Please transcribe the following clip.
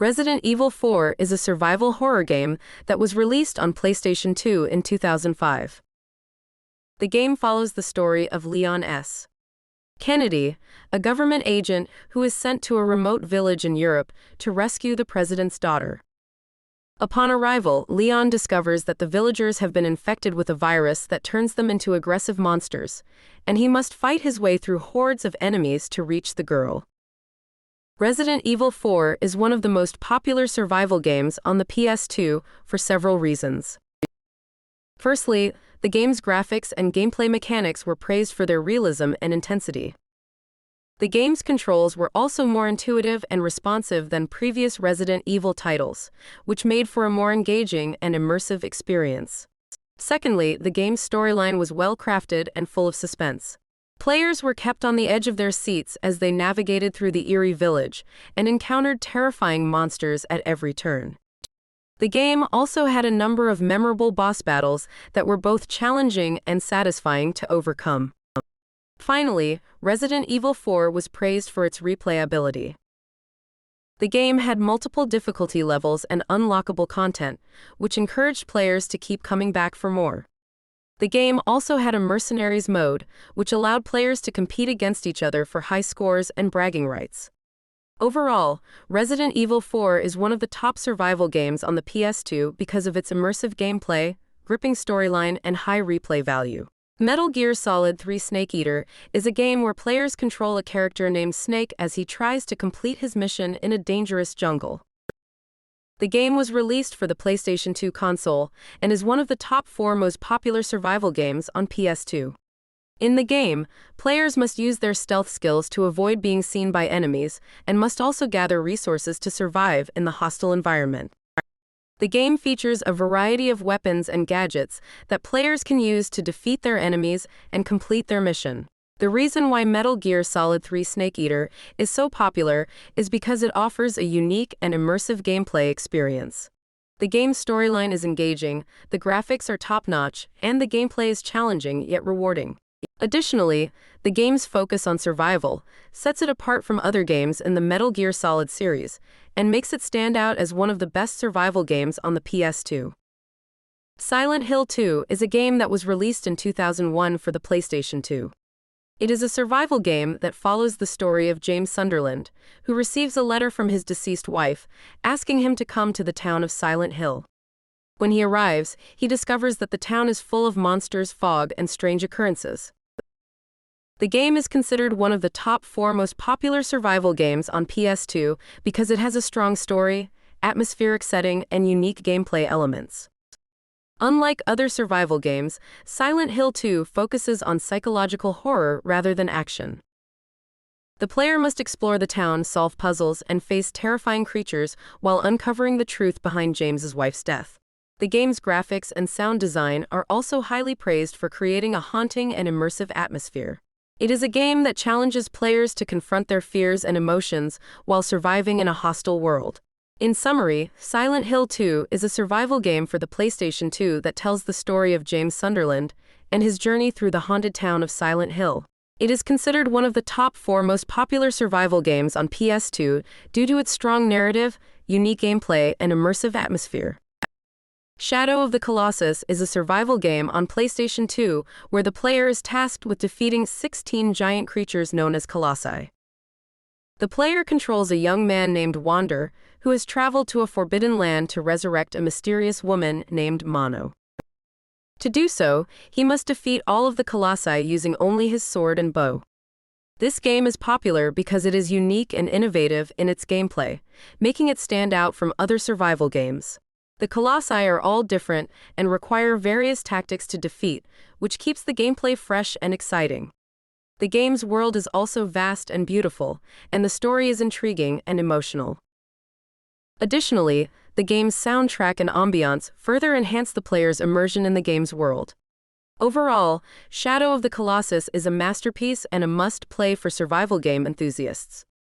Resident Evil 4 is a survival horror game that was released on PlayStation 2 in 2005. The game follows the story of Leon S. Kennedy, a government agent who is sent to a remote village in Europe to rescue the president's daughter. Upon arrival, Leon discovers that the villagers have been infected with a virus that turns them into aggressive monsters, and he must fight his way through hordes of enemies to reach the girl. Resident Evil 4 is one of the most popular survival games on the PS2 for several reasons. Firstly, the game's graphics and gameplay mechanics were praised for their realism and intensity. The game's controls were also more intuitive and responsive than previous Resident Evil titles, which made for a more engaging and immersive experience. Secondly, the game's storyline was well crafted and full of suspense. Players were kept on the edge of their seats as they navigated through the eerie village and encountered terrifying monsters at every turn. The game also had a number of memorable boss battles that were both challenging and satisfying to overcome. Finally, Resident Evil 4 was praised for its replayability. The game had multiple difficulty levels and unlockable content, which encouraged players to keep coming back for more. The game also had a mercenaries mode, which allowed players to compete against each other for high scores and bragging rights. Overall, Resident Evil 4 is one of the top survival games on the PS2 because of its immersive gameplay, gripping storyline, and high replay value. Metal Gear Solid 3 Snake Eater is a game where players control a character named Snake as he tries to complete his mission in a dangerous jungle. The game was released for the PlayStation 2 console and is one of the top 4 most popular survival games on PS2. In the game, players must use their stealth skills to avoid being seen by enemies and must also gather resources to survive in the hostile environment. The game features a variety of weapons and gadgets that players can use to defeat their enemies and complete their mission. The reason why Metal Gear Solid 3 Snake Eater is so popular is because it offers a unique and immersive gameplay experience. The game's storyline is engaging, the graphics are top-notch, and the gameplay is challenging yet rewarding. Additionally, the game's focus on survival sets it apart from other games in the Metal Gear Solid series and makes it stand out as one of the best survival games on the PS2. Silent Hill 2 is a game that was released in 2001 for the PlayStation 2. It is a survival game that follows the story of James Sunderland, who receives a letter from his deceased wife asking him to come to the town of Silent Hill. When he arrives, he discovers that the town is full of monsters, fog, and strange occurrences. The game is considered one of the top 4 most popular survival games on PS2 because it has a strong story, atmospheric setting, and unique gameplay elements. Unlike other survival games, Silent Hill 2 focuses on psychological horror rather than action. The player must explore the town, solve puzzles, and face terrifying creatures while uncovering the truth behind James's wife's death. The game's graphics and sound design are also highly praised for creating a haunting and immersive atmosphere. It is a game that challenges players to confront their fears and emotions while surviving in a hostile world. In summary, Silent Hill 2 is a survival game for the PlayStation 2 that tells the story of James Sunderland and his journey through the haunted town of Silent Hill. It is considered one of the top 4 most popular survival games on PS2 due to its strong narrative, unique gameplay, and immersive atmosphere. Shadow of the Colossus is a survival game on PlayStation 2 where the player is tasked with defeating 16 giant creatures known as colossi. The player controls a young man named Wander, who has traveled to a forbidden land to resurrect a mysterious woman named Mono. To do so, he must defeat all of the colossi using only his sword and bow. This game is popular because it is unique and innovative in its gameplay, making it stand out from other survival games. The colossi are all different and require various tactics to defeat, which keeps the gameplay fresh and exciting. The game's world is also vast and beautiful, and the story is intriguing and emotional. Additionally, the game's soundtrack and ambiance further enhance the player's immersion in the game's world. Overall, Shadow of the Colossus is a masterpiece and a must-play for survival game enthusiasts.